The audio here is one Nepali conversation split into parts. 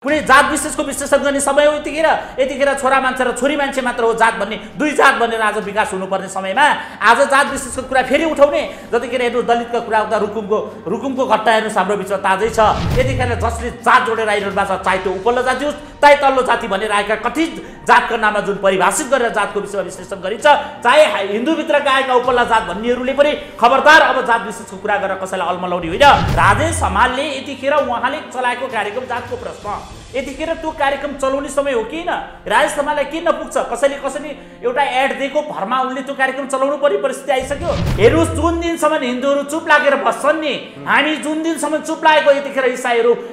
कुनै जात विशेषको विश्लेषण गर्ने समय हो यतिखेर छोरा मान्छे र छोरी मान्छे मात्र हो जात भन्ने दुई जात भनेर आज विकास हुनुपर्ने समयमा आज जात विशेषको कुरा फेरि उठाउने जतिखेर हेर्नु दलितको कुरा उता रुकुमको घट्टा हेर्नुहोस् हाम्रो बिचमा ताजै छ यतिखेर जसले जात जोडेर आइरहनु भएको छ चाहे त्यो उपल्लो जाति होस् चाहे तल्लो जाति भनेर आएका कथित जातको नाममा जुन परिभाषित गरेर जातको विषयमा विश्लेषण गरिन्छ चाहे हिन्दूभित्रका आएका उपल्ला जात भन्नेहरूले पनि खबरदार अब जात विशेषको कुरा गरेर कसैलाई अलमलाउने होइन राजेश हमालले यतिखेर उहाँले चलाएको कार्यक्रम जातको प्रश्न यतिखेर त्यो कार्यक्रम चलाउने समय हो कि न राजेश हमाललाई किन नपुग्छ कसैले एउटा एड दिएको भरमा उनले त्यो कार्यक्रम चलाउनु पर्ने परिस्थिति आइसक्यो हेर्नुहोस् जुन दिनसम्म हिन्दूहरू चुप लागेर बस्छन् नि हामी जुन दिनसम्म चुप लागेको यतिखेर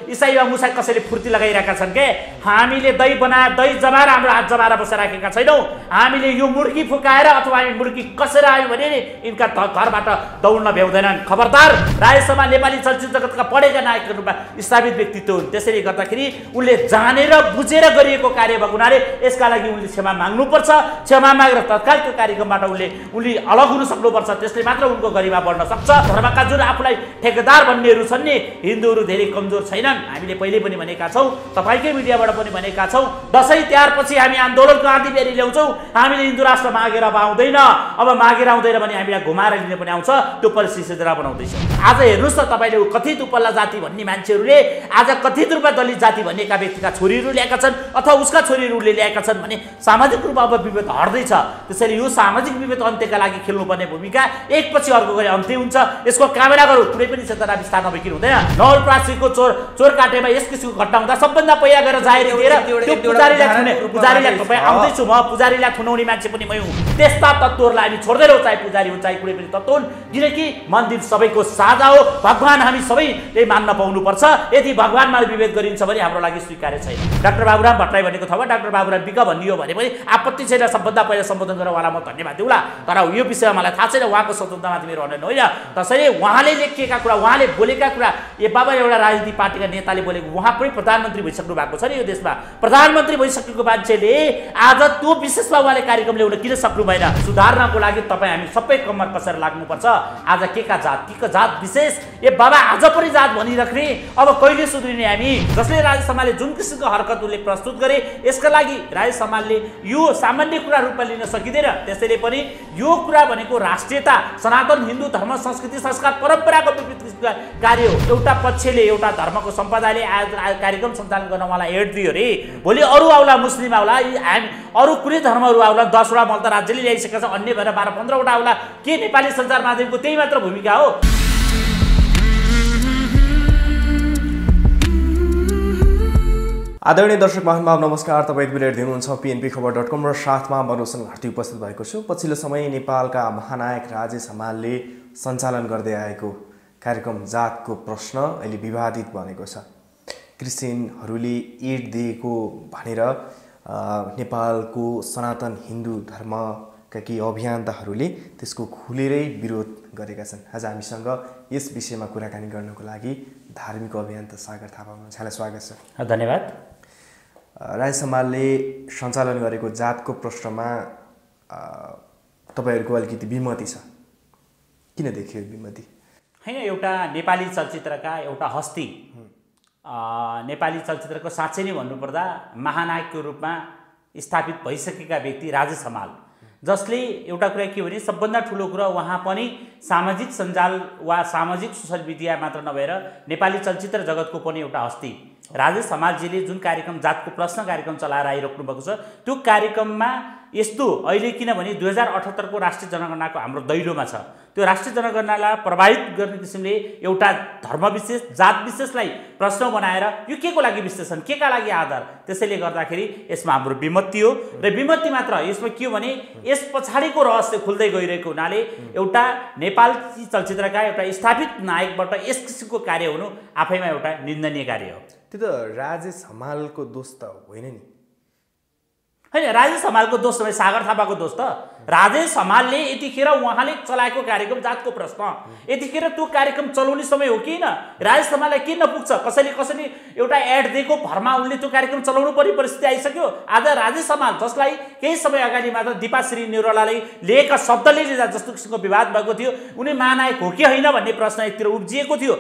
इसाई वा मुसाई कसैले फुर्ती लगाइरहेका छन् के हामीले दही जमाएर हाम्रो हात जमाएर बसिराखेका छैनौँ हामीले यो मुर्गी फुकाएर अथवा हामी मुर्गी कसेर आयो भने यिनका घरबाट दौड्न भ्याउँदैनन् खबरदार राजेश हमाल नेपाली चलचित्र जगतका पढेका नायकका रूपमा स्थापित व्यक्तित्व हुन् त्यसैले गर्दाखेरि उनले जानेर बुझेर गरिएको कार्य भएको हुनाले यसका लागि उनले क्षमा माग्नुपर्छ क्षमा मागेर तत्काल त्यो कार्यक्रमबाट उनले अलग हुन सक्नुपर्छ त्यसले मात्र उनको गरिमा बढ्न सक्छ धर्मका जुन आफूलाई ठेकेदार भन्नेहरू छन् नि हिन्दूहरू धेरै कमजोर छैनन् हामीले पहिले पनि भनेका छौँ तपाईँकै मिडियाबाट पनि भनेका छौँ दसैँ तिहार पछि हामी आन्दोलनको आँधी बेरी ल्याउँछौँ हामीले हिन्दू राष्ट्र मागेर अब आउँदैन अब मागेर आउँदैन भने हामीलाई घुमाएर लिने पनि आउँछ त्यो परिस्थिति सिर्जना बनाउँदैछ आज हेर्नुहोस् त तपाईँले कथित उपल्ला जाति भन्ने मान्छेहरूले आज कथित रूपमा दलित जाति भन्नेका व्यक्तिका छोरीहरू ल्याएका छन् अथवा उसका छोरीहरूले ल्याएका छन् भने सामाजिक रूपमा अब विभेद हट्दैछ त्यसैले यो सामाजिक विभेद अन्त्यका लागि खेल्नुपर्ने भूमिका एकपछि अर्को गरी अन्त्य हुन्छ यसको कामना गरौँ कुनै पनि चेतना विस्तार नभइकन हुँदैन नवलपरासीको चोर काटेमा यस किसिमको घटना हुँदा सबभन्दा पहिला गएर जाहेर दिएर त्यो पुजारीलाई तपाईँ आउँदैछु म पुजारीलाई थुनाउने मान्छे पनि मै हुँ त्यस्ता तत्त्वहरूलाई हामी छोड्दैनौँ चाहे पुजारी हुन् चाहे कुनै पनि तत्त्व हुन् किनकि मन्दिर सबैको साझा हो भगवान हामी सबैले मान्न पाउनुपर्छ यदि भगवानमा विभेद गरिन्छ भने हाम्रो लागि स्वीकार्य छैन डाक्टर बाबुराम भट्टराई भनेको ठाउँमा डाक्टर बाबुराम विक भनियो भने पनि आपत्ति छैन सबभन्दा पहिला सम्बोधन गरेर उहाँलाई म धन्यवाद दिउँला तर यो विषयमा मलाई थाहा छैन उहाँको स्वतन्त्रतामाथि मेरो अनयन होइन त्यसैले उहाँले लेखिएका कुरा उहाँले बोलेका कुरा बाबा एउटा राजनीतिक पार्टीका नेताले बोलेको उहाँ पनि प्रधानमन्त्री भइसक्नु भएको छ नि यो देशमा प्रधानमन्त्री भइसकेको मान्छेले आज त्यो विशेषमा उहाँले कार्यक्रम ल्याउन किन सक्नु भएन सुधार्नको लागि तपाईँ हामी सबै कम्मर कसेर लाग्नुपर्छ आज के जात विशेष बाबा आज पनि जात भनिराख्ने अब कहिले सुध्रिने हामी जसले राजेश हमालले जुन किसिमको हरकत उनले प्रस्तुत गरे यसका लागि राजेश हमालले यो सामान्य कुरा रूपमा लिन सकिँदैन त्यसैले पनि यो कुरा भनेको राष्ट्रियता सनातन हिन्दू धर्म संस्कृति संस्कार परम्पराको विपरीत कार्य हो एउटा पक्षले एउटा धर्मको सम्पदाले कार्यक्रम सञ्चालन गर्न उहाँलाई एड दियो अरे भोलि अरू आउला मुस्लिम आउला अरू कुनै धर्महरू आउला 10वटा मल त राज्यले ल्याइसकेका छ अन्य भएर 12-15वटा आउला के नेपाली सञ्चार माध्यमको त्यही मात्र भूमिका हो आदरणीय दर्शक महानुभाव नमस्कार तपाईँ यति बेला हेर्दै हुनुहुन्छ pnpkhabar.com र साथमा मनोसन घाटी उपस्थित भएको छु पछिल्लो समय नेपालका महानायक राजेश हमालले सञ्चालन गर्दै आएको कार्यक्रम जातको प्रश्न अहिले विवादित बनेको छ क्रिस्चियनहरूले एड दिएको भनेर नेपालको सनातन हिन्दू धर्मका केही अभियन्ताहरूले त्यसको खुलेरै विरोध गरेका छन् आज हामीसँग यस विषयमा कुराकानी गर्नको लागि धार्मिक अभियन्ता सागर थापा हुनुहुन्छ स्वागत छ धन्यवाद राजेश हमालले सञ्चालन गरेको जातको प्रश्नमा तपाईँहरूको अलिकति विमति छ किन देखियो विमति हैन एउटा नेपाली चलचित्रका एउटा हस्ती नेपाली चलचित्रको साँच्चै नै भन्नुपर्दा महानायकको रूपमा स्थापित भइसकेका व्यक्ति राजेश हमाल जसले एउटा कुरा के भने सबभन्दा ठुलो कुरा उहाँ पनि सामाजिक सञ्जाल वा सामाजिक सोसल मिडिया मात्र नभएर नेपाली चलचित्र जगतको पनि एउटा हस्ती राजेश हमालजीले जुन कार्यक्रम जातको प्रश्न कार्यक्रम चलाएर आइराख्नु भएको छ त्यो कार्यक्रममा यस्तो अहिले किनभने 2078 को राष्ट्रिय जनगणनाको हाम्रो दैलोमा छ त्यो राष्ट्रिय जनगणनालाई प्रभावित गर्ने किसिमले एउटा धर्म विशेष जात विशेषलाई प्रश्न बनाएर यो के को लागि विश्लेषण के का लागि आधार त्यसैले गर्दाखेरि यसमा हाम्रो विमति हो र विमति मात्र यसमा के हो भने यस पछाडिको रहस्य खुल्दै गइरहेको हुनाले एउटा नेपाली चलचित्रका एउटा स्थापित नायकबाट यस किसिमको कार्य हुनु आफैमा एउटा निन्दनीय कार्य हो त्यो त राजेश हमालको दोष त होइन नि हैन राजेश हमालको दोष तपाईँ सागर थापाको दोष त राजेश हमालले यतिखेर उहाँले चलाएको कार्यक्रम जातको प्रश्न यतिखेर त्यो कार्यक्रम चलाउने समय हो कि न राजेश हमाललाई किन नपुग्छ कसैले एउटा एड दिएको भरमा उनले त्यो कार्यक्रम चलाउनु पर्ने परिस्थिति आइसक्यो आज राजेश हमाल जसलाई केही समय अगाडि मात्र दीपाश्री निरौलाले लिएका शब्दले जस्तो किसिमको विवाद भएको थियो उनी महानायक हो कि होइन भन्ने प्रश्न एकतिर उब्जिएको थियो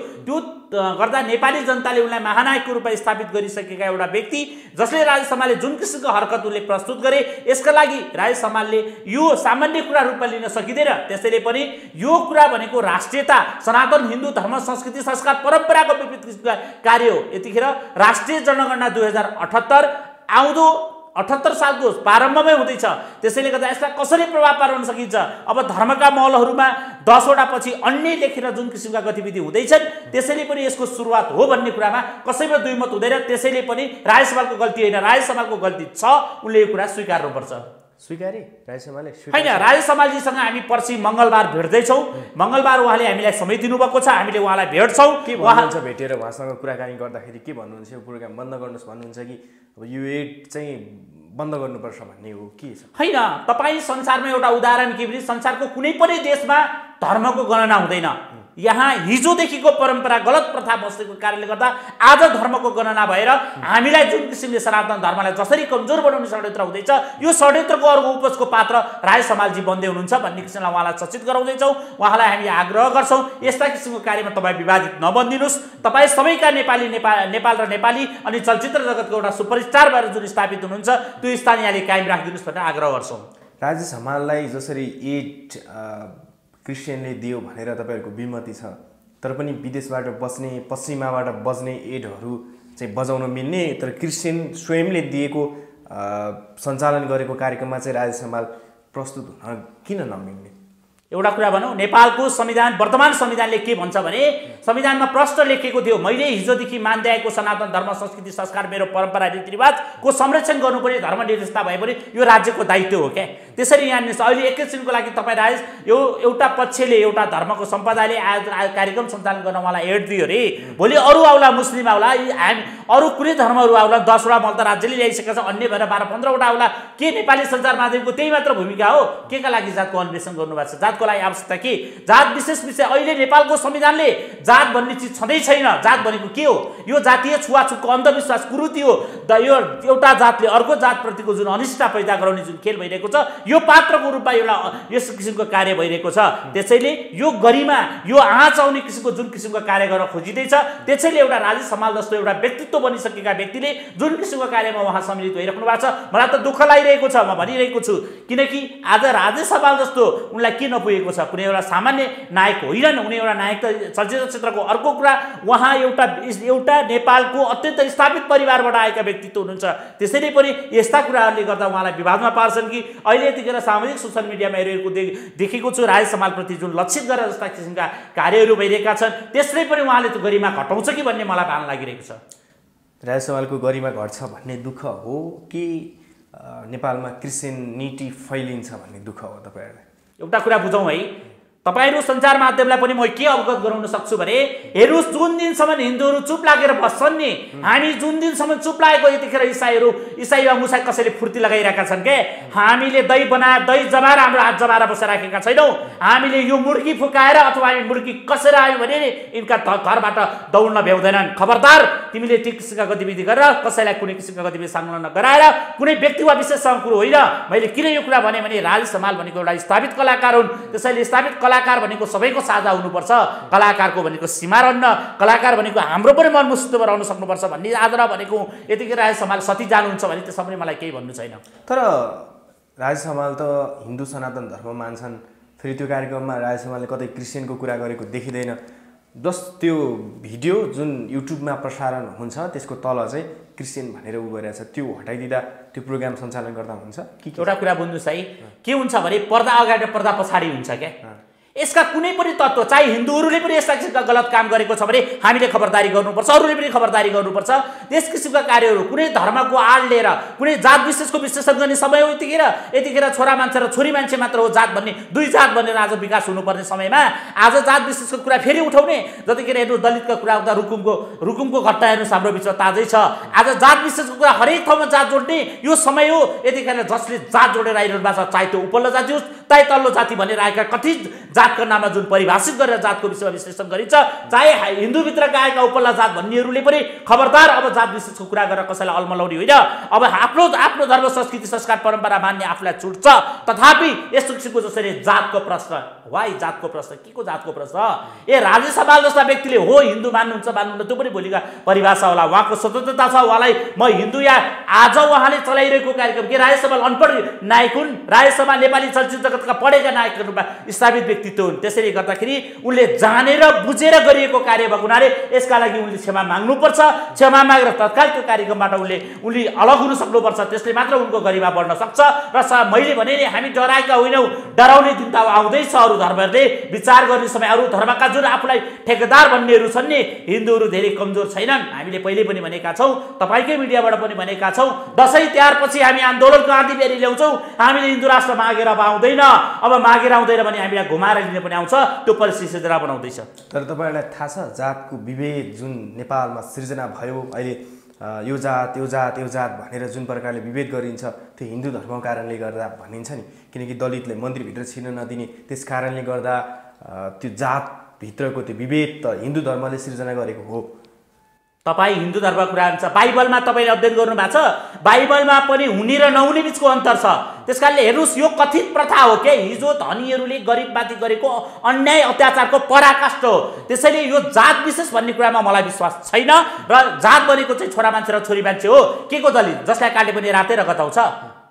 गर्दा नेपाली जनताले उनलाई महानायकको रूपमा स्थापित गरिसकेका एउटा व्यक्ति जसले राजेश हमालले जुन किसिमको हरकत उनले प्रस्तुत गरे, यसका लागि राजेश हमालले यो सामान्य कुरा रूपमा लिन सकिँदैन। त्यसैले पनि यो कुरा भनेको राष्ट्रियता, सनातन हिन्दू धर्म संस्कृति संस्कार परम्पराको विपरीत किसिमको कार्य हो। यतिखेर राष्ट्रिय जनगणना 2078 आउँदो 78 सालको प्रारम्भमै हुँदैछ। त्यसैले गर्दा यसलाई कसरी प्रभाव पार्न सकिन्छ? अब धर्मका महलहरूमा 10 वटा पछि अन्य लेखेर जुन किसिमका गतिविधि हुँदैछन्, त्यसैले पनि यसको सुरुवात हो भन्ने कुरामा कसैमा दुईमत हुँदैन। त्यसैले पनि राजेश हमालको गल्ती होइन, राजेश हमालको गल्ती छ, उनले यो कुरा स्वीकार्नुपर्छ। स्वीकारे राजेश हमालले? होइन, राजेश हमालजीसँग हामी पर्सि मङ्गलबार भेट्दैछौँ। मङ्गलबार उहाँले हामीलाई समय दिनुभएको छ, हामीले उहाँलाई भेट्छौँ। के भन्नुहुन्छ भेटेर उहाँसँग कुराकानी गर्दाखेरि? के भन्नुहुन्छ? यो प्रोग्राम बन्द गर्नुहोस् भन्नुहुन्छ कि अब यो एड चाहिँ बन्द गर्नुपर्छ भन्ने हो के छ? होइन, तपाईँ संसारमा एउटा उदाहरण के भने संसारको कुनै पनि देशमा धर्मको गणना हुँदैन। यहाँ हिजोदेखिको परम्परा गलत प्रथा बसेको कारणले गर्दा आज धर्मको गणना भएर हामीलाई जुन किसिमले सनातन धर्मलाई जसरी कमजोर बनाउने षड्यन्त्र हुँदैछ, यो षड्यन्त्रको अर्को उपजको पात्र राजेश हमालजी बन्दै हुनुहुन्छ भन्ने किसिमलाई उहाँलाई सचेत गराउँदैछौँ। उहाँलाई हामी आग्रह गर्छौँ, यस्ता किसिमको कार्यमा तपाईँ विवादित नबनिदिनुहोस्। तपाईँ सबैका नेपाल र नेपाली अनि चलचित्र जगतको एउटा सुपरस्टार भएर जुन स्थापित हुनुहुन्छ, त्यो स्थान यहाँले कायम राखिदिनुहोस् भनेर आग्रह गर्छौँ। राजेश हमाललाई जसरी एड क्रिस्चियनले दियो भनेर तपाईँहरूको विमति छ, तर पनि विदेशबाट बस्ने, पश्चिमाबाट बज्ने एडहरू चाहिँ बजाउन मिल्ने, तर क्रिस्चियन स्वयंले दिएको सञ्चालन गरेको कार्यक्रममा चाहिँ राजेश हमाल प्रस्तुत हुन किन नमिल्ने? एउटा कुरा भनौँ, नेपालको संविधान, वर्तमान संविधानले के भन्छ भने संविधानमा प्रश्न लेखेको थियो, मैले हिजोदेखि मान्दै आएको सनातन धर्म संस्कृति संस्कार मेरो परम्परा रीतिरिवाजको संरक्षण गर्नुपर्ने धर्मनिरपेक्षता भए पनि यो राज्यको दायित्व हो क्या। त्यसरी यहाँ अहिले एकैछिनको लागि तपाईँ राजेश यो एउटा पक्षले एउटा धर्मको सम्पदाले कार्यक्रम सञ्चालन गर्न उहाँलाई एड दियो अरे, भोलि अरू आउला, मुस्लिम आउला, अरू कुनै धर्महरू आउला, 10 वटा मल त राज्यले ल्याइसकेका छ, अन्य भएर 12-15 वटा आउला। के नेपाली सञ्चार माध्यमको त्यही मात्र भूमिका हो? के का लागि जातको अन्वेषण गर्नुभएको छ? जातको लागि आवश्यकता के? जात विशेष विषय अहिले नेपालको संविधानले जात भन्ने चिज छँदै छैन। जात भनेको के हो? यो जातीय छुवाछुतको अन्धविश्वास, कुरीति हो। यो एउटा जातले अर्को जातप्रतिको जुन अनिष्टता पैदा गराउने जुन खेल भइरहेको छ, यो पात्रको रूपमा एउटा यस किसिमको कार्य भइरहेको छ। त्यसैले यो गरिमा, यो आँच आउने किसिमको जुन किसिमको कार्य गर्न खोजिँदैछ, त्यसैले एउटा राजेश हमाल जस्तो एउटा व्यक्तित्व बनिसकेका व्यक्तिले जुन किसिमको कार्यमा उहाँ सम्मिलित भइराख्नु भएको छ, मलाई त दुःख लागिरहेको छ। म भनिरहेको छु, किनकि आज राजेश हमाल जस्तो उनलाई के नपुगेको छ? कुनै एउटा सामान्य नायक होइनन् उनी, एउटा नायक त चलचित्र क्षेत्रको। अर्को कुरा, उहाँ एउटा नेपालको अत्यन्त स्थापित परिवारबाट आएका व्यक्तित्व हुनुहुन्छ। त्यसैले पनि यस्ता कुराहरूले गर्दा उहाँलाई विवादमा पार्छन् कि अहिले यतिखेर सामाजिक सोसल मिडियामा हेरेको देखेको छु, राजेश हमालप्रति जुन लक्षित गरेर जस्ता किसिमका कार्यहरू भइरहेका छन्, त्यसले पनि उहाँले त्यो गरिमा घटाउँछ कि भन्ने मलाई भान लागिरहेको छ। राजेश हमालको गरिमा घट्छ भन्ने दुःख हो कि नेपालमा क्रिस्चियनिटी फैलिन्छ भन्ने दुःख हो तपाईँहरूलाई? एउटा कुरा बुझौँ है, तपाईहरु सञ्चार माध्यमलाई पनि म के अवगत गराउन सक्छु भने, हेर्नुस् जुन दिनसम्म हिन्दूहरू चुप लागेर बस्छन् नि, हामी जुन दिनसम्म चुप लागेको यतिखेर इसाई वा मुसाई कसैले फुर्ती लगाइरहेका छन् के? हामीले दही जमाएर हाम्रो हात जमाएर बसिराखेका छैनौँ। हामीले यो मुर्गी फुकाएर अथवा हामी मुर्गी कसेर आयो भने यिनका घरबाट दौड्न भ्याउँदैनन्। खबरदार, तिमीले ती किसिमका गतिविधि गरेर कसैलाई कुनै किसिमका गतिविधि संलग्न गराएर कुनै व्यक्ति वा विशेषसँग कुरो होइन। मैले किन यो कुरा भने राजेश हमाल भनेको एउटा स्थापित कलाकार हुन्। त्यसैले स्थापित कलाकार भनेको सबैको साझा हुनुपर्छ। कलाकारको भनेको सीमा रहन्न, कलाकार भनेको हाम्रो पनि मन मुस्तुमा रहन सक्नुपर्छ भन्ने आदर भनेको। यतिखेर राजेश हमाल सती जानुहुन्छ भने त्यसमा पनि मलाई केही भन्नु छैन। तर राजेश हमाल त हिन्दू सनातन धर्म मान्छन्, फेरि त्यो कार्यक्रममा राजेश हमालले कतै क्रिस्चियनको कुरा गरेको देखिँदैन। त्यो भिडियो जुन युट्युबमा प्रसारण हुन्छ त्यसको तल चाहिँ क्रिस्चियन भनेर उ गरिरहेछ, त्यो हटाइदिँदा त्यो प्रोग्राम सञ्चालन गर्दा हुन्छ कि? एउटा कुरा बुझ्नुहोस् है, के हुन्छ भने पर्दा अगाडि पर्दा पछाडि हुन्छ क्या। यसका कुनै पनि तत्त्व, चाहे हिन्दूहरूले पनि यस्ता किसिमका गलत काम गरेको छ भने हामीले खबरदारी गर्नुपर्छ, अरूले पनि खबरदारी गर्नुपर्छ। त्यस किसिमका कार्यहरू कुनै धर्मको आड लिएर, कुनै जात विशेषको विश्लेषण गर्ने समय हो। यतिखेर छोरा मान्छे र छोरी मान्छे मात्र हो जात भन्ने, दुई जात भनेर आज विकास हुनुपर्ने समयमा आज जात विशेषको कुरा फेरि उठाउने। जतिखेर हेर्नु दलितका कुरा उता रुकुमको घटना हेर्नुहोस् हाम्रो बिचमा ताजै छ। आज जात विशेषको कुरा हरेक ठाउँमा जात जोड्ने यो समय हो। यतिखेर जसले जात जोडेर आइरहनु भएको छ, चाहे त्यो उपल्लो जाति होस् चाहे तल्लो जाति भनेर आएका कथित जातको नाममा जुन परिभाषित गरेर जातको विषयमा विश्लेषण गरिन्छ, चाहे हिन्दूभित्रका आएका उपल्ला जात भन्नेहरूले पनि खबरदार अब जात विशेषको कुरा गरेर कसैलाई अलमलाउने होइन। अब आफ्नो धर्म संस्कृति संस्कार परम्परा मान्ने आफूलाई छुट छ, तथापि यस्तो किसिमको जसरी जातको प्रश्न, वाइ जातको प्रश्न, के को जातको प्रश्न? राजेश हमाल जस्ता व्यक्तिले हो हिन्दू मान्नुहुन्छ मान्नुहुन्न त्यो पनि भोलिका परिभाषा होला, उहाँको स्वतन्त्रता छ, उहाँलाई म हिन्दू या आज उहाँले चलाइरहेको कार्यक्रम के राजेश हमाल अनपढ नायक हुन्? राजेश हमाल नेपाली चलचित्र जगतका पढेका नायकका रूपमा स्थापित व्यक्तित्व हुन्। त्यसैले गर्दाखेरि उनले जानेर बुझेर गरिएको कार्य भएको हुनाले यसका लागि उनले क्षमा माग्नुपर्छ। क्षमा मागेर तत्काल त्यो कार्यक्रमबाट उनले अलग हुन सक्नुपर्छ। त्यसले मात्र उनको गरिमा बढ्न सक्छ। र मैले भने नि हामी डराएका होइनौँ, डराउने दिन त आउँदैछ। अरू धर्महरूले विचार गर्ने समय अरू धर्मका जुन आफूलाई ठेकेदार भन्नेहरू छन् नि, हिन्दूहरू धेरै कमजोर छैनन्। हामीले पहिले पनि भनेका छौँ, तपाईँकै मिडियाबाट पनि भनेका छौँ, दसैँ तिहारपछि हामी आन्दोलनको आँधी बेरी ल्याउँछौँ। हामीले हिन्दू राष्ट्र मागेर अब आउँदैन, अब मागेर आउँदैन भने हामीलाई घुमाएर लिने पनि आउँछ। त्यो परिस्थिति सिर्जना बनाउँदैछ। तर तपाईँहरूलाई थाहा छ जातको विभेद जुन नेपालमा सिर्जना भयो, अहिले यो जात यो जात यो जात भनेर जुन प्रकारले विभेद गरिन्छ त्यो हिन्दू धर्मको कारणले गर्दा भनिन्छ नि, किनकि दलितले मन्दिरभित्र छिर्न नदिने, त्यस कारणले गर्दा त्यो जातभित्रको त्यो विभेद त हिन्दू धर्मले सिर्जना गरेको हो। तपाईँ हिन्दू धर्म कुरा हुन्छ, बाइबलमा तपाईँले अध्ययन गर्नु भएको छ, बाइबलमा पनि हुने र नहुने बिचको अन्तर छ। त्यस कारणले हेर्नुहोस्, यो कथित प्रथा हो के, हिजो धनीहरूले गरिबमाथि गरेको अन्याय अत्याचारको पराकाष्ठ हो। त्यसैले यो जात विशेष भन्ने कुरामा मलाई विश्वास छैन। र जात भनेको चाहिँ छोरा मान्छे र छोरी मान्छे हो। के को दलित? जसलाई काटे पनि रातै रगत आउँछ,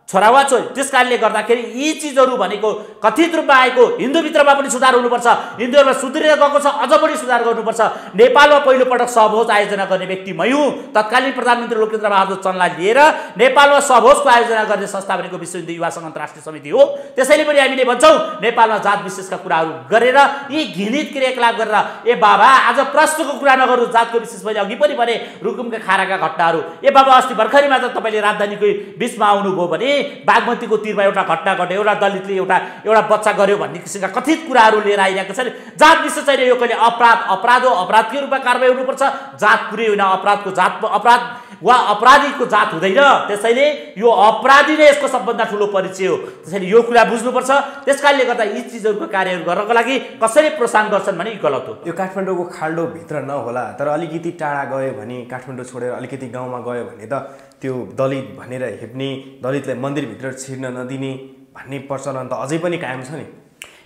छोरा वा छोरी। त्यस कारणले गर्दाखेरि यी चिजहरू भनेको कथित रूपमा आएको, हिन्दूभित्रमा पनि सुधार हुनुपर्छ। हिन्दूहरूमा सुध्रिएर गएको छ, अझ बढी सुधार गर्नुपर्छ। नेपालमा पहिलोपटक सहभोज आयोजना गर्ने व्यक्ति मै हुँ। तत्कालीन प्रधानमन्त्री लोकतन्त्र बहादुर चन्दलाई लिएर नेपालमा सहभोजको आयोजना गर्ने संस्था भनेको विश्व हिन्दू युवा सङ्घ अन्तर्राष्ट्रिय समिति हो। त्यसैले पनि हामीले भन्छौँ नेपालमा जात विशेषका कुराहरू गरेर, यी घृणित क्रियाकलाप गरेर, ए बाबा आज प्रश्नको कुरा नगर्नु, जातको विशेष मैले अघि पनि भने रुकुमका खाराका घटनाहरू, ए बाबा अस्ति भर्खरै मात्र तपाईँले राजधानीकै बिचमा आउनुभयो भने बागमतीको तीरमा एउटा घटना घट्यो, एउटा दलितले एउटा बच्चा गर्यो भन्ने किसिमका कथित कुराहरू लिएर आइरहेको छ। जात विशेष चाहिँ यो कहिले अपराध हो, अपराधकै रूपमा कारबाही हुनुपर्छ। जात पुरै होइन, अपराधको जात अपराध वा अपराधीको जात हुँदैन। त्यसैले यो अपराधी नै यसको सबभन्दा ठुलो परिचय हो। त्यसैले यो कुरा बुझ्नुपर्छ। त्यस कारणले गर्दा यी चिजहरूको कार्यहरू गर्नको लागि कसैले प्रोत्साहन गर्छन् भने गलत हो। यो काठमाडौँको खाल्डोभित्र नहोला, तर अलिकति टाढा गयो भने, काठमाडौँ छोडेर अलिकति गाउँमा गयो भने त त्यो दलित भनेर हेप्ने, दलितलाई मन्दिरभित्र छिर्न नदिने भन्ने प्रचलन त अझै पनि कायम छ नि।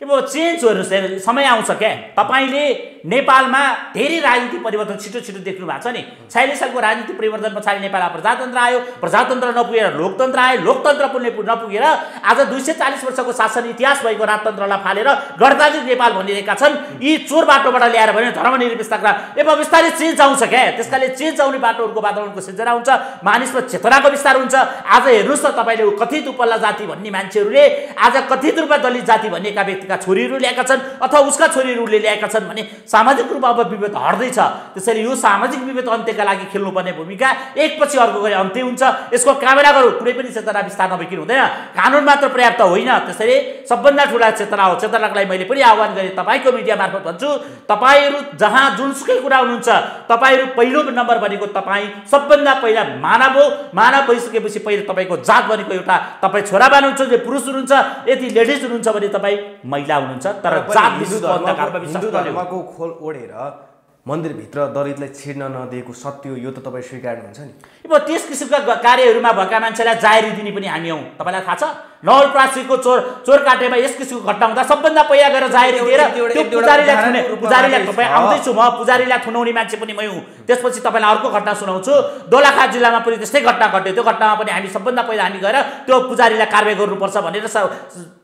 अब चेन्ज हेर्नुहोस्, समय आउँछ क्या। तपाईँले नेपालमा धेरै राजनीतिक परिवर्तन छिटो देख्नु भएको छ नि। 46 सालको राजनीतिक परिवर्तन पछाडि नेपालमा प्रजातन्त्र आयो, प्रजातन्त्र नपुगेर लोकतन्त्र आयो, लोकतन्त्र नपुगेर आज 240 वर्षको शासन इतिहास भएको राजतन्त्रलाई फालेर गणतान्त्रिक नेपाल भनिरहेका छन्। यी चोर बाटोबाट ल्याएर भने धर्मनिरपेक्षताका अब बिस्तारै चेन्ज आउँछ क्या। त्यसकाले चेन्ज आउने बाटोहरूको वातावरणको सिर्जना हुन्छ, मानिसमा चेतनाको विस्तार हुन्छ। आज हेर्नुहोस् त, तपाईँले कथित उपल्ला जाति भन्ने मान्छेहरूले आज कथित रूपमा दलित जाति भन्नेका व्यक्तिका छोरीहरू ल्याएका छन् अथवा उसका छोरीहरूले ल्याएका छन् भने सामाजिक रूपमा अब विभेद हट्दैछ। त्यसैले यो सामाजिक विभेद अन्त्यका लागि खेल्नुपर्ने भूमिका एकपछि अर्को गरी अन्त्य हुन्छ। यसको कामना गरौँ, कुनै पनि चेतना विस्तार नभइकन हुँदैन। कानुन मात्र पर्याप्त होइन। त्यसैले सबभन्दा ठुला चेतना हो। चेतनाको लागि मैले पनि आह्वान गरेँ, तपाईँको मिडिया मार्फत भन्छु, तपाईँहरू जहाँ जुनसुकै कुरा हुनुहुन्छ, तपाईँहरू पहिलो नम्बर भनेको तपाईँ सबभन्दा पहिला मानव हो। मानव भइसकेपछि पहिला तपाईँको जात भनेको एउटा, तपाईँ छोरा हुनुहुन्छ, जो पुरुष हुनुहुन्छ, यदि लेडिज हुनुहुन्छ भने तपाईँ महिला हुनुहुन्छ। तर जात हिन्दू धर्मको खोल ओढेर मन्दिरभित्र दलितलाई छिर्न नदिएको सत्य हो, यो त तपाईँ स्वीकार्नुहुन्छ नि। अब त्यस किसिमका कार्यहरूमा भएका मान्छेलाई जाहेरी दिने पनि हामी हौँ। तपाईँलाई थाहा छ, नवलपरासीको चोर काटेमा यस किसिमको घटना हुँदा सबभन्दा पहिला गएर जाहेरी दिएर त्यो पुजारीलाई तपाईँ आउँदैछु म, पुजारीलाई थुनाउने मान्छे पनि मै हुँ। त्यसपछि तपाईँलाई अर्को घटना सुनाउँछु। दोलखा जिल्लामा पनि त्यस्तै घटना घट्यो। त्यो घटनामा पनि हामी सबभन्दा पहिला हामी गएर त्यो पुजारीलाई कारबाही गर्नुपर्छ भनेर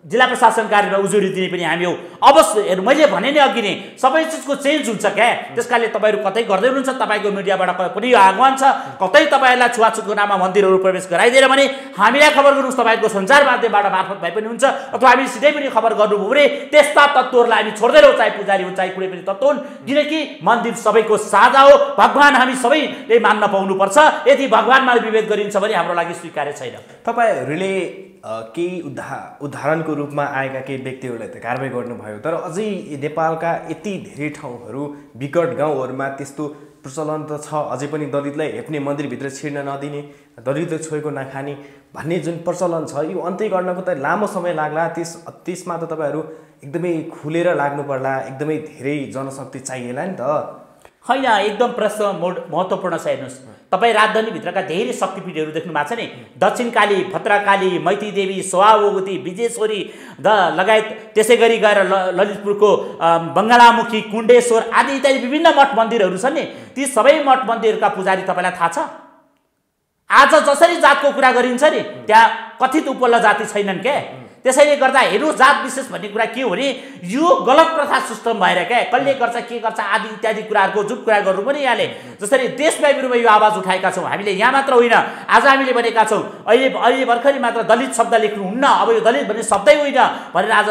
जिल्ला प्रशासन कार्यमा उजुरी दिने पनि हामी हौँ। अवश्य मैले भने नि अघि नै, सबै चिजको चेन्ज हुन्छ क्या। त्यसकारणले तपाईँहरू कतै गर्दै हुनुहुन्छ, तपाईँको मिडियाबाट पनि यो आह्वान छ, कतै तपाईँहरूलाई छुवाछुतको नाममा मन्दिरहरू प्रवेश गराइदिएर भने हामीलाई खबर गर्नुहोस्। तपाईँको सञ्चार माध्यमबाट मार्फत भए पनि हुन्छ, अथवा हामी सिधै पनि खबर गर्नुभयो भने त्यस्ता तत्त्वहरूलाई हामी छोड्दैनौँ, चाहे पुजारी हुन् चाहे कुनै पनि तत्त्व हुन्। किनकि मन्दिर सबैको साझा हो, भगवान हामी सबैले मान्न पाउनुपर्छ। यदि भगवानमा विभेद गरिन्छ भने हाम्रो लागि स्वीकार्य छैन। तपाईँहरूले केही उदाहरणको रूपमा आएका केही व्यक्तिहरूलाई त कारबाही गर्नुभयो, तर अझै नेपालका यति धेरै ठाउँहरू, विकट गाउँहरूमा त्यस्तो प्रचलन त छ, अझै पनि दलितलाई हेप्ने मन्दिरभित्र छिर्न नदिने, दलितले छोएको नखाने भन्ने जुन प्रचलन छ यो अन्त्य गर्नको त लामो समय लाग्ला। त्यसमा त तपाईँहरू एकदमै खुलेर लाग्नु पर्ला, एकदमै धेरै जनशक्ति चाहिएला नि त। होइन, एकदम प्रश्न महत्त्वपूर्ण छ। हेर्नुहोस्, तपाईँ राजधानीभित्रका धेरै शक्तिपीठहरू देख्नु भएको छ नि, दक्षिणकाली, भद्रकाली, मैतीदेवी, सोहाभगवती, विजेश्वरी लगायत त्यसै गरी गएर ललितपुरको बङ्गलामुखी, कुण्डेश्वर आदि इत्यादि विभिन्न मठ मन्दिरहरू छन् नि। ती सबै मठ मन्दिरका पुजारी तपाईँलाई थाहा छ? आज जसरी जातको कुरा गरिन्छ नि त्यहाँ कथित उपल्लो जाति छैनन् क्या। त्यसैले गर्दा हेर्नु, जात विशेष भन्ने कुरा के हो भने यो गलत प्रथा सिस्टम भएर क्या कसले गर्छ के गर्छ आदि इत्यादि कुराहरूको जुन कुरा गर्नु पनि यहाँले जसरी देशव्यापी रूपमा यो आवाज उठाएका छौँ हामीले। यहाँ मात्र होइन, आज हामीले भनेका छौँ अहिले भर्खरै मात्र दलित शब्द लेख्नुहुन्न, अब यो दलित भन्ने शब्दै होइन भनेर आज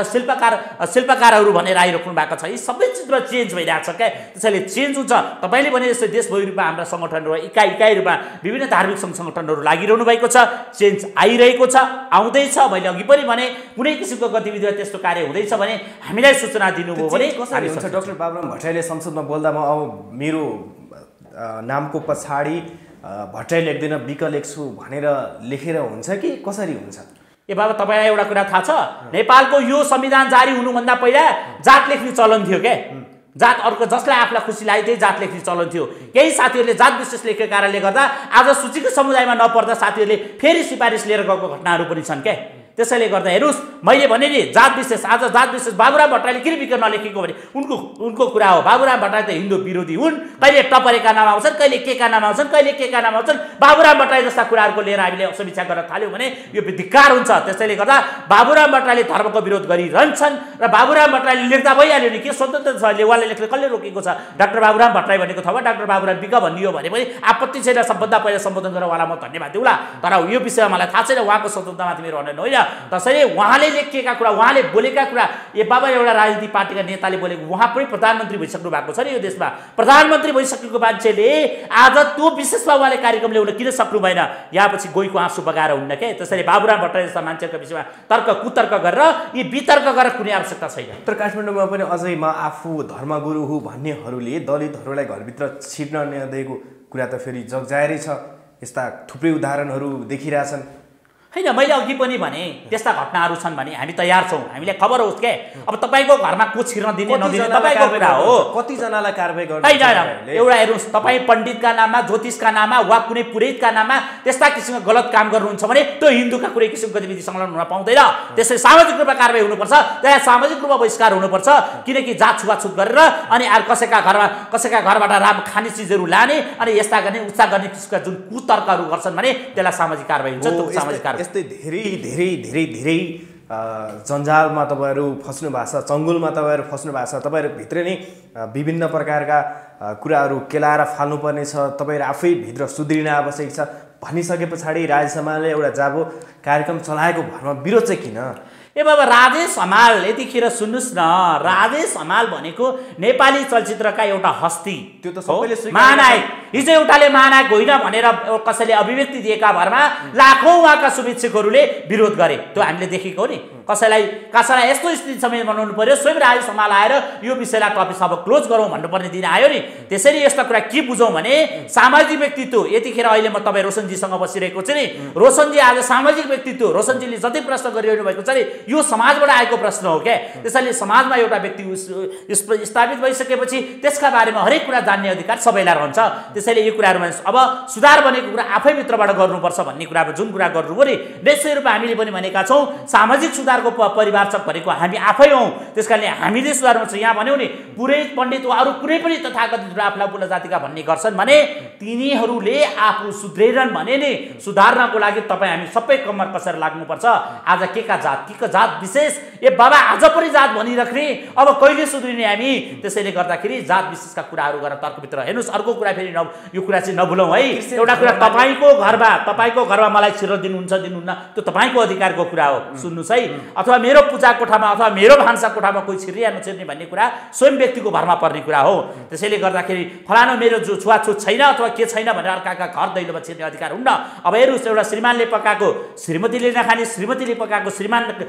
शिल्पकारहरू भनेर आइराख्नु भएको छ। यी सबै चिजमा चेन्ज भइरहेको छ क्या। त्यसैले चेन्ज हुन्छ। तपाईँले भने जस्तै देशभरि रूपमा हाम्रा सङ्गठनहरू इकाइ रूपमा विभिन्न धार्मिक सङ्गठनहरू लागिरहनु भएको छ, चेन्ज आइरहेको छ, आउँदैछ। मैले अघि पनि भने कुनै किसिमको गतिविधिमा त्यस्तो कार्य हुँदैछ भने हामीलाई सूचना दिनुभयो भने कसरी हुन्छ? डाक्टर बाबुराम भट्टराईले संसदमा बोल्दा म अब मेरो नामको पछाडि भट्टराई लेख्दैन विक लेख्छु भनेर लेखेर हुन्छ कि कसरी हुन्छ? ए बाबा, तपाईँलाई एउटा कुरा थाहा छ? नेपालको यो संविधान जारी हुनुभन्दा पहिला जात लेख्ने चलन थियो क्या। जात अर्को जसलाई आफूलाई खुसी लाग्यो त्यही जात लेख्ने चलन थियो। केही साथीहरूले जात विशेष लेखेको कारणले गर्दा आज सूचीको समुदायमा नपर्दा साथीहरूले फेरि सिफारिस लिएर गएको घटनाहरू पनि छन् क्या। त्यसैले गर्दा हेर्नुहोस्, मैले भने नि जात विशेष, आज जात विशेष बाबुराम भट्टराईले किन विक नलेखेको भने उनको कुरा हो। बाबुराम भट्टराई त हिन्दू विरोधी हुन्, कहिले टपरेका नाम आउँछन्, कहिले के का नाम आउँछन्, कहिले के का नाम आउँछन्। बाबुराम भट्टराई जस्ता कुराहरूको लिएर हामीले समीक्षा गर्न थाल्यौँ भने यो धिक्कार हुन्छ। त्यसैले गर्दा बाबुराम भट्टराईले धर्मको विरोध गरिरहन्छन् र बाबुराम भट्टराईले लेख्दा भइहाल्यो नि, के स्वतन्त्र छ? उहाँले लेख्ने कसले रोकेको छ? डाक्टर बाबुराम भट्टराई भनेको ठाउँमा डाक्टर बाबुराम विक भनियो भने पनि आपत्ति छैन। सबभन्दा पहिला सम्बोधन गरेर उहाँलाई म धन्यवाद दिउँला। तर यो विषयमा मलाई थाहा छैन, उहाँको स्वतन्त्रतामाथि मेरो अनयन होइन। त्यसैले उहाँले लेखेका कुरा, उहाँले बोलेका कुरा, ए बाबा एउटा राजनीतिक पार्टीका नेताले बोलेको, उहाँ पनि प्रधानमन्त्री भइसक्नु भएको छ नि यो देशमा। प्रधानमन्त्री भइसकेको मान्छेले आज त्यो विशेषमा उहाँले कार्यक्रम ल्याउन किन सक्नु भएन? यहाँ पछि गइको आँसु बगाएर हुन्न क्या। त्यसैले बाबुराम भट्टराई जस्ता मान्छेहरूको विषयमा तर्क कुतर्क गरेर यी वितर्क गरेर कुनै आवश्यकता छैन। तर काठमाडौँमा पनि अझै म आफू धर्मगुरु हुँ भन्नेहरूले दलितहरूलाई घरभित्र छिर्न नदिएको कुरा त फेरि जगजाहेरै छ। यस्ता थुप्रै उदाहरणहरू देखिरहेछन्। होइन, मैले अघि पनि भने त्यस्ता घटनाहरू छन् भने हामी तयार छौँ, हामीलाई खबर होस् क्या। अब तपाईँको घरमा को छिर्न दिने नदिने तपाईँको कुरा हो। कतिजनालाई कारबाही गर्नु? होइन, एउटा हेर्नुहोस्, तपाईँ पण्डितका नाममा, ज्योतिषका नाममा वा कुनै पुरोहितका नाममा त्यस्ता किसिमको गलत काम गर्नुहुन्छ भने त्यो हिन्दूका कुनै किसिमको गतिविधि संलग्न हुन पाउँदैन। त्यसै सामाजिक रूपमा कारबाही हुनुपर्छ, त्यहाँ सामाजिक रूपमा बहिष्कार हुनुपर्छ। किनकि जात छुवाछुत गरेर अनि कसैका घरबाट राम्रो खाने चिजहरू लाने अनि यस्ता गर्ने उस्ता गर्ने किसिमका जुन कुतर्कहरू गर्छन् भने त्यसलाई सामाजिक कारबाही हुन्छ। त्यो सामाजिक कारबाही यस्तै धेरै धेरै धेरै धेरै जन्जालमा तपाईँहरू फस्नु भएको छ, चङ्गुलमा तपाईँहरू फस्नु भएको छ। तपाईँहरू भित्र नै विभिन्न प्रकारका कुराहरू केलाएर फाल्नुपर्ने छ। तपाईँहरू आफै भित्र सुध्रिन आवश्यक छ भनिसके पछाडि राजेश हमालले एउटा जाबो कार्यक्रम चलाएको भरमा विरोध चाहिँ किन? ए बाबा, राजेश हमाल यतिखेर सुन्नुहोस् न, राजेश हमाल भनेको नेपाली चलचित्रका एउटा हस्ती, त्यो त सबैले महानायक। हिजो एउटाले महानायक होइन भनेर कसैले अभिव्यक्ति दिएका भरमा लाखौँ उहाँका शुभेच्छुकहरूले विरोध गरे। त्यो हामीले देखेको हो नि। कसैलाई यस्तो स्थिति समय बनाउनु पर्यो, स्वयं राजेश हमाल आएर यो विषयलाई टपिक अब क्लोज गरौँ भन्नुपर्ने दिन आयो नि। त्यसरी यस्ता कुरा के बुझौँ भने सामाजिक व्यक्तित्व, यतिखेर अहिले म तपाईँ रोशनजीसँग बसिरहेको छु नि, रोशनजी आज सामाजिक व्यक्तित्व, रोशनजीले जति प्रश्न गरिरहनु भएको छ नि यो समाजबाट आएको प्रश्न हो क्या। त्यसैले समाजमा एउटा व्यक्ति स्थापित भइसकेपछि त्यसका बारेमा हरेक कुरा जान्ने अधिकार सबैलाई रहन्छ। त्यसैले यो कुराहरूमा अब सुधार बनेको कुरा आफै भित्रबाट गर्नुपर्छ भन्ने कुरामा जुन कुरा गर्नुभयो नि, निश्चित रूपमा हामीले पनि भनेका छौँ सामाजिक सुधारको परिवारचक भनेको हामी आफै हौँ। त्यस कारणले हामीले सुधारमा छ। यहाँ भन्यौँ नि पुरोहित पण्डित वा अरू कुनै पनि तथाकथित आफूलाई बुढा जातिका भन्ने गर्छन् भने तिनीहरूले आफू सुध्रेरन् भने नि सुधार्नको लागि तपाईँ हामी सबै कम्मर कसेर लाग्नुपर्छ। आज के का जात विशेष, ए बाबा आज पनि जात भनिराख्ने, अब कहिले सुध्रिने हामी? त्यसैले गर्दाखेरि जात विशेषका कुराहरू गरेर तर्कभित्र हेर्नुहोस्। अर्को कुरा फेरि यो कुरा चाहिँ नभुलौँ है। एउटा कुरा तपाईँको घरमा मलाई छिर्न दिनुहुन्छ दिनुहुन्न त्यो तपाईँको अधिकारको कुरा हो, सुन्नुहोस् है। अथवा मेरो पूजा कोठामा अथवा मेरो भान्सा कोठामा कोही छिर्ने नछिर्ने भन्ने कुरा स्वयं व्यक्तिको भरमा पर्ने कुरा हो। त्यसैले गर्दाखेरि फलानु मेरो जो छुवाछुत छैन अथवा के छैन भनेर अर्काका घर दैलोमा छिर्ने अधिकार हुन्न। अब हेर्नुहोस्, एउटा श्रीमानले पकाएको श्रीमतीले नखाने, श्रीमतीले पकाएको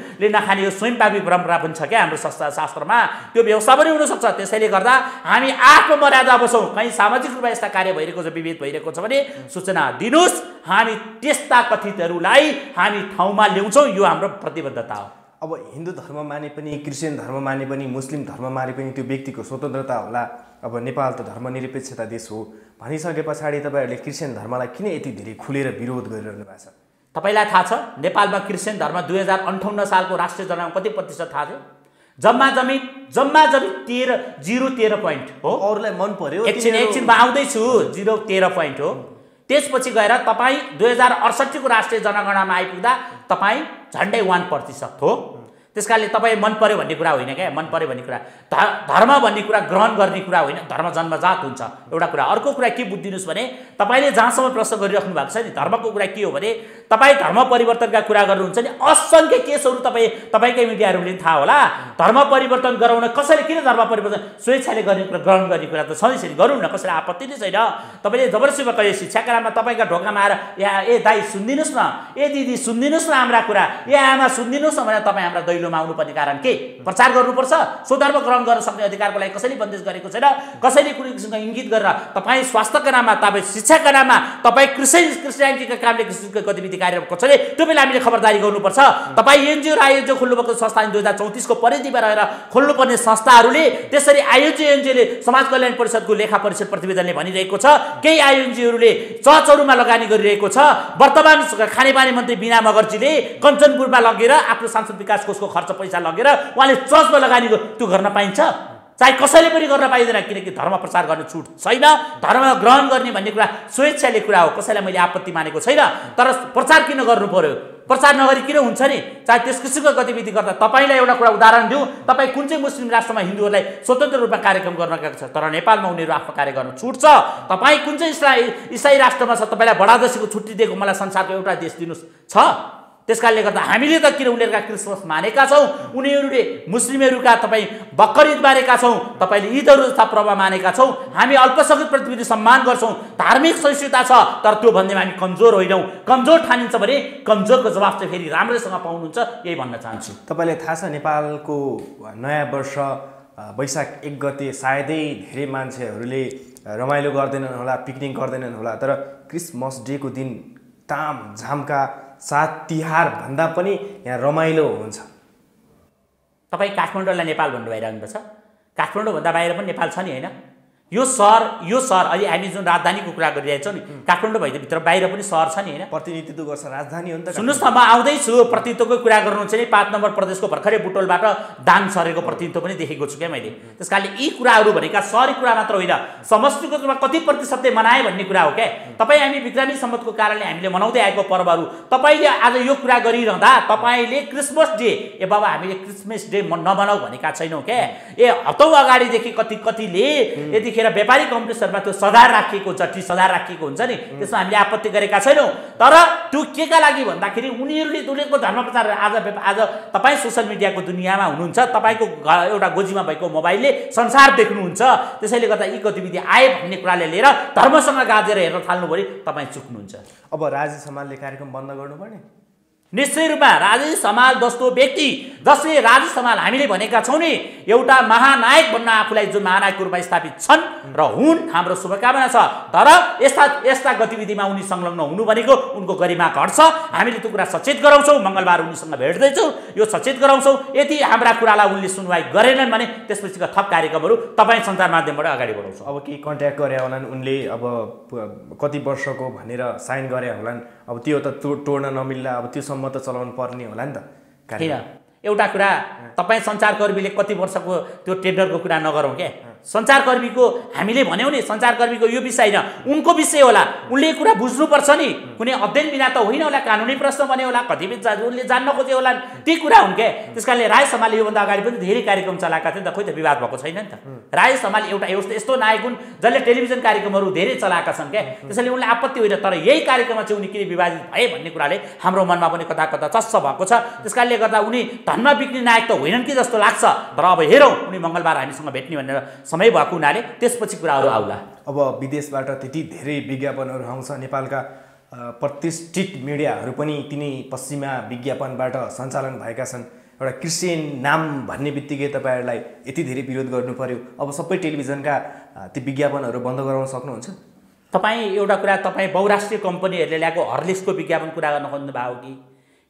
हिन्दूले नखाने यो स्वयंपाकी परम्परा पनि छ क्या हाम्रो शास्त्रमा, त्यो व्यवस्था पनि हुनसक्छ। त्यसैले गर्दा हामी आत्ममर्यादा बसौँ। कहीँ सामाजिक रूपमा यस्ता कार्य भइरहेको छ, विभेद भइरहेको छ भने सूचना दिनुहोस्, हामी त्यस्ता कथितहरूलाई हामी ठाउँमा ल्याउँछौँ। यो हाम्रो प्रतिबद्धता हो। अब हिन्दू धर्म माने पनि, क्रिस्चियन धर्म माने पनि, मुस्लिम धर्म माने पनि त्यो व्यक्तिको स्वतन्त्रता होला। अब नेपाल त धर्मनिरपेक्षता देश हो भनिसके पछाडि तपाईँहरूले क्रिस्चियन धर्मलाई किन यति धेरै खुलेर विरोध गरिरहनु भएको छ? तपाईँलाई थाहा छ नेपालमा क्रिस्चियन धर्म 2058 सालको राष्ट्रिय जनगणना कति प्रतिशत थाहा थियो? जम्मा जम्मी 0.13 पोइन्ट हो। अरूलाई मन पर्यो। एकछिनमा आउँदैछु। 0.13 पोइन्ट हो। त्यसपछि गएर तपाईँ 2068 को राष्ट्रिय जनगणनामा आइपुग्दा तपाईँ झन्डै 1% हो। त्यसकारणले तपाईँ मन पर्यो भन्ने कुरा होइन क्या। मन पर्यो भन्ने कुरा धर्म भन्ने कुरा ग्रहण गर्ने कुरा होइन। धर्म जन्मजात हुन्छ एउटा कुरा। अर्को कुरा के बुझिदिनुहोस् भने तपाईँले जहाँसम्म प्रश्न गरिराख्नु भएको छ नि, धर्मको कुरा के हो भने तपाईँ धर्म परिवर्तनका कुरा गर्नुहुन्छ नि, असङ्ख्य केसहरू तपाईँकै मिडियाहरूले थाहा होला। धर्म परिवर्तन गराउन कसैले किन धर्म परिवर्तन स्वेच्छाले गर्ने कुरा, ग्रहण गर्ने कुरा त छँदैछ नि, गरौँ न, कसैले आपत्ति नै छैन। तपाईँले जबरजस्ती कहिले शिक्षाका नाममा तपाईँका ढोकामा आएर या ए दाइ सुनिदिनुहोस् न, ए दिदी सुनिदिनुहोस् न हाम्रा कुरा, ए आमा सुनिदिनुहोस् न भनेर तपाईँ हाम्रा दैलोमा आउनुपर्ने कारण के? प्रचार गर्नुपर्छ। स्वधर्म ग्रहण गर्न सक्ने अधिकारको लागि कसैले बन्देज गरेको छैन। कसैले कुनै किसिमको इङ्गित गरेर तपाईँ स्वास्थ्यका नाममा, तपाईँ शिक्षाका नाममा, तपाईँ क्रिस्चियनिटीका कामले किसिमको गतिविधि कार्य कसैले, त्यो बेला हामीले खबरदारी गर्नुपर्छ। तपाईँ एनजिओ र आइएनजिओ खोल्नुभएको संस्था 2034 को परिधिमा रहेर खोल्नुपर्ने संस्थाहरूले, त्यसरी आइएनजिओ एनजिओले समाज कल्याण परिषदको लेखा परिषद प्रतिवेदनले भनिरहेको छ, केही आइएनजिओहरूले चर्चहरूमा लगानी गरिरहेको छ। वर्तमान खानेपानी मन्त्री बिना मगर्जीले कञ्चनपुरमा लगेर आफ्नो सांसद विकास कोषको खर्च पैसा लगेर उहाँले चर्चमा लगानी त्यो गर्न पाइन्छ? चाहे कसैले पनि गर्न पाइँदैन, किनकि धर्म प्रचार गर्ने छुट छैन। धर्म ग्रहण गर्ने भन्ने कुरा स्वेच्छाले कुरा हो। कसैलाई मैले आपत्ति मानेको छैन। तर प्रचार किन गर्नु पर्यो? प्रचार नगरी किन हुन्छ नि? चाहे त्यस किसिमको गतिविधि गर्दा तपाईँलाई एउटा कुरा उदाहरण दिउँ, तपाईँ कुन चाहिँ मुस्लिम राष्ट्रमा हिन्दूहरूलाई स्वतन्त्र रूपमा कार्यक्रम गर्न गएको छ, तर नेपालमा उनीहरू आफ्नो कार्य गर्न छुट छ। तपाईँ कुन चाहिँ इसाई राष्ट्रमा छ, तपाईँलाई बडादशीको छुट्टी दिएको मलाई संसारको एउटा देश दिनुहोस् छ? त्यसकारणले गर्दा हामीले त किन उनीहरूका क्रिसमस मानेका छौँ, उनीहरूले मुस्लिमहरूका तपाईँ बकरिद मानेका छौँ, तपाईँले ईदहरू जस्ता पर्व मानेका छौँ। हामी अल्पसङ्ख्यक प्रतिनिधि सम्मान गर्छौँ, धार्मिक सहिष्णुता छ, तर त्यो भन्दैमा हामी कमजोर होइनौँ। कमजोर ठानिन्छ भने कमजोरको जवाफ चाहिँ फेरि राम्रोसँग पाउनुहुन्छ, यही भन्न चाहन्छु। तपाईँलाई थाहा छ नेपालको नयाँ वर्ष वैशाख 1 गते सायदै धेरै मान्छेहरूले रमाइलो गर्दैनन् होला, पिकनिक गर्दैनन् होला, तर क्रिसमस डेको दिन तामझामका साथ तिहार भन्दा पनि यहाँ रमाइलो हुन्छ। तपाईँ काठमाडौँलाई नेपाल भन्नु भइरहनु छ। काठमाडौँभन्दा बाहिर पनि नेपाल छ नि, होइन? यो सहर अहिले हामी जुन राजधानीको कुरा गरिरहेछौँ नि, काठमाडौँ भित्र बाहिर पनि सहर छ नि, होइन? प्रतिनिधित्व गर्छ राजधानी हो नि त। सुन्नुहोस् न, म आउँदैछु। प्रतिनिधित्वको कुरा गर्नुहुन्छ नि, 5 नम्बर प्रदेशको भर्खरै बुटोलबाट दान सरेको प्रतिनिधित्व पनि देखेको छु क्या मैले। त्यस कारणले यी कुराहरू भनेका सहरी कुरा मात्र होइन, समष्टिको रूपमा कति प्रतिशतले मनाए भन्ने कुरा हो क्या। तपाईँ हामी विक्रमी सम्वतको कारणले हामीले मनाउँदै आएको पर्वहरू, तपाईँले आज यो कुरा गरिरहँदा तपाईँले क्रिसमस डे, ए बाबा हामीले क्रिसमस डे नमनाऊ भनेका छैनौँ क्या। ए हप्तौँ अगाडिदेखि कतिले यदि व्यापारी कम्प्लेक्सहरूमा त्यो सजाय राखिएको हुन्छ, टी सजाय राखिएको हुन्छ नि, त्यसमा हामीले आपत्ति गरेका छैनौँ। तर त्यो केका लागि भन्दाखेरि उनीहरूको धर्म प्रचार आज तपाईँ सोसियल मिडियाको दुनियाँमा हुनुहुन्छ, तपाईँको एउटा गोजीमा भएको मोबाइलले संसार देख्नुहुन्छ। त्यसैले गर्दा यी गतिविधि आए भन्ने कुराले लिएर धर्मसँग गाजेर हेर्न थाल्नु भने तपाईँ चुक्नुहुन्छ। अब राजेश हमालले कार्यक्रम बन्द गर्नुपर्ने? निश्चय रूपमा राजेश हमाल जस्तो व्यक्ति, जसले राजेश हमाल हामीले भनेका छौँ नि, एउटा महानायक बन्न आफूलाई जुन महानायकको रूपमा स्थापित छन् र हुन्, हाम्रो शुभकामना छ। तर यस्ता गतिविधिमा उनी संलग्न हुनु भनेको उनको गरिमा घट्छ। हामीले त्यो कुरा सचेत गराउँछौँ। मङ्गलबार उनीसँग भेट्दैछौँ, यो सचेत गराउँछौँ। यदि हाम्रा कुरालाई उनले सुनवाई गरेनन् भने त्यसपछिका थप कार्यक्रमहरू तपाईँ सञ्चार माध्यमबाट अगाडि बढाउँछौँ। अब केही कन्ट्याक्ट गरे होलान् उनले, अब कति वर्षको भनेर साइन गरे होलान्, अब त्यो त तोड्न नमिल्ला, अब त्यो सम्म त चलाउनु पर्ने होला नि त। किन एउटा कुरा तपाईँ सञ्चारकर्मीले कति वर्षको त्यो टेन्डरको कुरा नगरौँ क्या। सञ्चारकर्मीको हामीले भन्यौँ नि, सञ्चारकर्मीको यो विषय होइन, उनको विषय होला। उनले कुरा बुझ्नुपर्छ नि, कुनै अध्ययन बिना त होइन होला, कानुनी प्रश्न बन्यो होला, कतिपय उनले जान्न खोजे होला, ती कुरा हुन् क्या। त्यस कारणले राजेश हमालले योभन्दा अगाडि पनि धेरै कार्यक्रम चलाएका थिए नि त, खोइ त विवाद भएको छैन नि त। राजेश हमाल एउटा यस्तो नायक हुन् जसले टेलिभिजन कार्यक्रमहरू धेरै चलाएका छन् क्या। त्यसैले उनले आपत्ति होइन, तर यही कार्यक्रममा चाहिँ उनी किन विवादित भए भन्ने कुराले हाम्रो मनमा पनि कता कता चस्स भएको छ। त्यस कारणले गर्दा उनी धनमा बिक्ने नायक त होइनन् कि जस्तो लाग्छ। तर अब हेरौँ, उनी मङ्गलबार हामीसँग भेट्ने भनेर समय भएको हुनाले त्यसपछि कुराहरू आउला। अब विदेशबाट त्यति धेरै विज्ञापनहरू आउँछ, नेपालका प्रतिष्ठित मिडियाहरू पनि तिनै पश्चिमा विज्ञापनबाट सञ्चालन भएका छन्। एउटा क्रिस्चियन नाम भन्ने बित्तिकै तपाईँहरूलाई यति धेरै विरोध गर्नु पर्यो। अब सबै टेलिभिजनका ती विज्ञापनहरू बन्द गराउन सक्नुहुन्छ? तपाईँ एउटा कुरा, तपाईँ बहुराष्ट्रिय कम्पनीहरूले ल्याएको हर्लिक्सको विज्ञापन कुरा गर्न खोज्नु भयो कि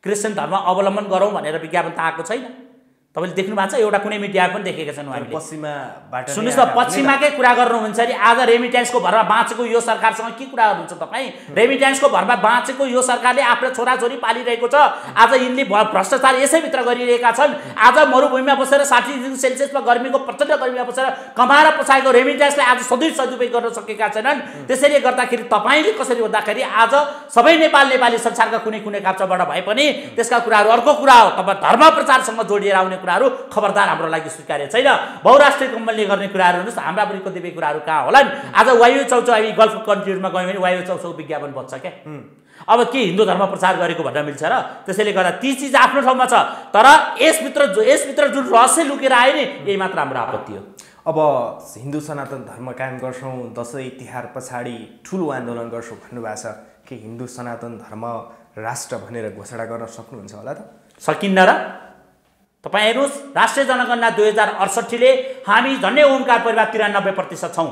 क्रिस्चियन धर्म अवलम्बन गरौँ भनेर विज्ञापन त आएको छैन? तपाईँले देख्नु भएको छ? एउटा कुनै मिडिया पनि देखेका छैनौँ हामीले। पश्चिमाबाट सुन्नुहोस् न, पश्चिमाकै कुरा गर्नुहुन्छ नि। आज रेमिट्यान्सको भरमा बाँचेको यो सरकारसँग के कुरा गर्नुहुन्छ तपाईँ? रेमिट्यान्सको भरमा बाँचेको यो सरकारले आफ्नो छोराछोरी पालिरहेको छ। आज यिनले भ्रष्टाचार यसैभित्र गरिरहेका छन्। आज मरुभूमिमा बसेर 60 डिग्री सेल्सियसमा गर्मीको प्रचण्ड गर्मीमा बसेर कमाएर पछाएको रेमिट्यान्सले आज सदुपयोग गर्न सकेका छैनन्। त्यसैले गर्दाखेरि तपाईँले कसरी भन्दाखेरि आज सबै नेपाली संसारका कुनै कुनै काप्चाबाट भए पनि त्यसका कुराहरू अर्को कुरा हो। तपाईँ धर्म प्रचारसँग जोडिएर आउने कुराहरू खबरदार हाम्रो लागि स्वीकार्य छैन। बहुराष्ट्रिय कम्पनीले गर्ने कुराहरू हेर्नुहोस्, हाम्रा पनि कतिपय कुराहरू कहाँ होलान्। आज वायु चौचौ हामी गल्फ कन्ट्रीमा गयौँ भने वायु चौचौ विज्ञापन बच्छ क्या। अब के हिन्दू धर्म प्रचार गरेको भन्न मिल्छ र? त्यसैले गर्दा ती चिज आफ्नो ठाउँमा छ, तर यसभित्र जुन रहस्य लुकेर आयो नि, यही मात्र हाम्रो आपत्ति हो। अब हिन्दू सनातन धर्म कायम गर्छौँ, दसैँ तिहार पछाडि ठुलो आन्दोलन गर्छौँ भन्नुभएको छ। के हिन्दू सनातन धर्म राष्ट्र भनेर घोषणा गर्न सक्नुहुन्छ होला त? सकिन्न र? तपाईँ हेर्नुहोस्, राष्ट्रिय जनगणना 2068ले हामी झन्डै ओमकार परिवार 93% छौँ।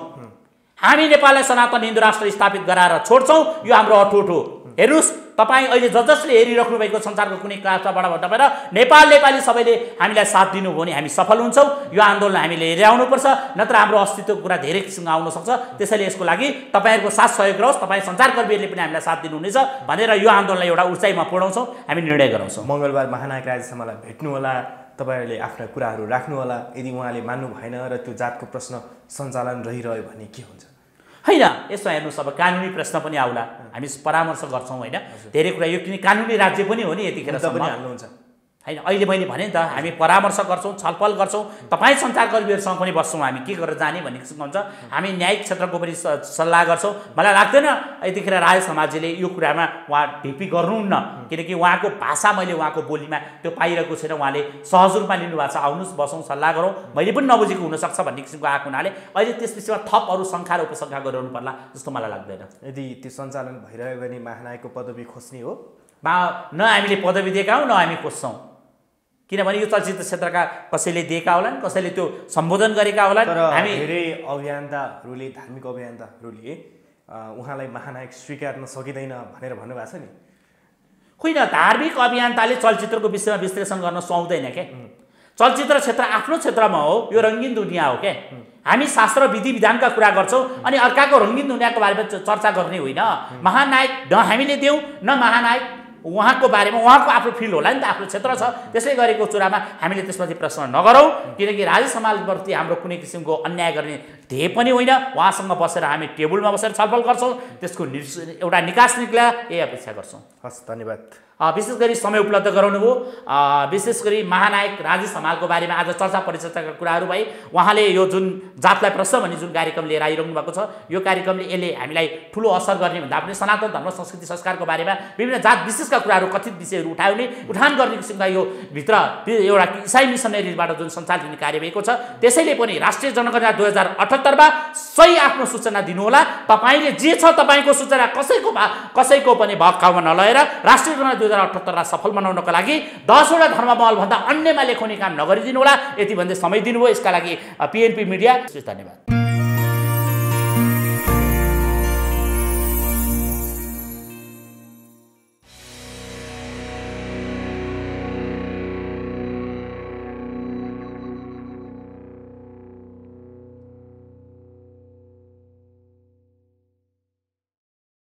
हामी नेपाललाई सनातन हिन्दू राष्ट्र स्थापित गराएर छोड्छौँ, यो हाम्रो अठोट हो। हेर्नुहोस्, तपाईँ अहिले जसले हेरिराख्नु भएको संसारको कुनै काप्चाबाट भन्दा पहिला नेपाली सबैले हामीलाई साथ दिनु हो भने हामी सफल हुन्छौँ। यो आन्दोलन हामीले हेरिआउनुपर्छ, नत्र हाम्रो अस्तित्वको कुरा धेरै किसिमको आउन सक्छ। त्यसैले यसको लागि तपाईँहरूको साथ सहयोग रहोस्। तपाईँ सञ्चारकर्मीहरूले पनि हामीलाई साथ दिनुहुनेछ भनेर यो आन्दोलनलाई एउटा उचाइमा पुर्याउँछौँ, हामी निर्णय गराउँछौँ। मङ्गलबार महानायक राजेशमालाई भेट्नु होला, तपाईँहरूले आफ्ना कुराहरू राख्नु होला। यदि उहाँले मान्नु भएन र त्यो जातको प्रश्न सञ्चालन रहिरह्यो भने के हुन्छ? होइन, यसमा हेर्नुहोस्, अब कानुनी प्रश्न पनि आउला, हामी परामर्श गर्छौँ होइन। धेरै कुरा, यो किन कानुनी राज्य पनि हो नि यतिखेर पनि हाल्नुहुन्छ होइन। अहिले मैले भने नि त, हामी परामर्श गर्छौँ, छलफल गर्छौँ, तपाईँ सञ्चारकर्मीहरूसँग पनि बस्छौँ। हामी के गरेर जाने भन्ने किसिमको हुन्छ। हामी न्यायिक क्षेत्रको पनि सल्लाह गर्छौँ। मलाई लाग्दैन यतिखेर राय समाजले यो कुरामा उहाँ ढिपी गर्नुहुन्न, किनकि उहाँको भाषा मैले उहाँको बोलीमा त्यो पाइरहेको छैन। उहाँले सहज रूपमा लिनुभएको छ, आउनुहोस् बसौँ सल्लाह गरौँ, मैले पनि नबुझेको हुनसक्छ भन्ने किसिमको आएको हुनाले अहिले त्यस विषयमा थप अरू सङ्ख्या र उपसङ्ख्या गरिरहनु पर्ला जस्तो मलाई लाग्दैन। यदि त्यो सञ्चालन भइरह्यो भने महानायकको पदवी खोज्ने हो? न हामीले पदवी दिएका हौँ, न हामी खोज्छौँ। किनभने यो चलचित्र क्षेत्रका कसैले दिएका होलान्, कसैले त्यो सम्बोधन गरेका होलान्। हामी धेरै अभियन्ताहरूले, धार्मिक अभियन्ताहरूले उहाँलाई महानायक स्वीकार्न सकिँदैन भनेर भन्नुभएको छ नि। होइन, धार्मिक अभियन्ताले चलचित्रको विषयमा विश्लेषण गर्न सुहाउँदैन क्या। चलचित्र क्षेत्र आफ्नो क्षेत्रमा हो, यो रङ्गीन दुनियाँ हो क्या। हामी शास्त्र विधि विधानका कुरा गर्छौँ अनि अर्काको रङ्गीन दुनियाँको बारेमा चर्चा गर्ने होइन। महानायक न हामीले देऊ न महानायक, उहाँको बारेमा उहाँको आफ्नो फिल्ड होला नि त, आफ्नो क्षेत्र छ। त्यसै गरेको चुरामा हामीले त्यसमाथि प्रश्न नगरौँ, किनकि राज्य समाजप्रति हाम्रो कुनै किसिमको अन्याय गर्ने ध्येय पनि होइन। उहाँसँग बसेर हामी टेबलमा बसेर छलफल गर्छौँ, त्यसको एउटा निकास निक्ला यही अपेक्षा गर्छौँ। हस्, धन्यवाद। विशेष गरी समय उपलब्ध गराउनु हो। विशेष गरी महानायक राजेश हमालको बारेमा आज चर्चा परिचर्चाका कुराहरू भए। उहाँले यो जुन जातलाई प्रश्न भन्ने जुन कार्यक्रम लिएर आइरहनु भएको छ, यो कार्यक्रमले यसले हामीलाई ठुलो असर गर्ने भन्दा पनि सनातन धर्म संस्कृति संस्कारको बारेमा विभिन्न जात विशेषका कुराहरू, कथित विषयहरू उठान गर्ने किसिमका यो भित्र एउटा इसाई मिसनरीबाट जुन सञ्चालित हुने कार्य भएको छ, त्यसैले पनि राष्ट्रिय जनगणना 2078मा सही आफ्नो सूचना दिनुहोला। तपाईँले जे छ तपाईँको सूचना कसैको पनि भक्काउमा नलएर राष्ट्रिय जनगणना 2078 सफल बनाउनको लागि 10वटा धर्ममहलभन्दा अन्यमा लेखाउने काम नगरिदिनु होला। यति भन्दै समय दिनुभयो, यसका लागि पिएनपी मिडिया धन्यवाद।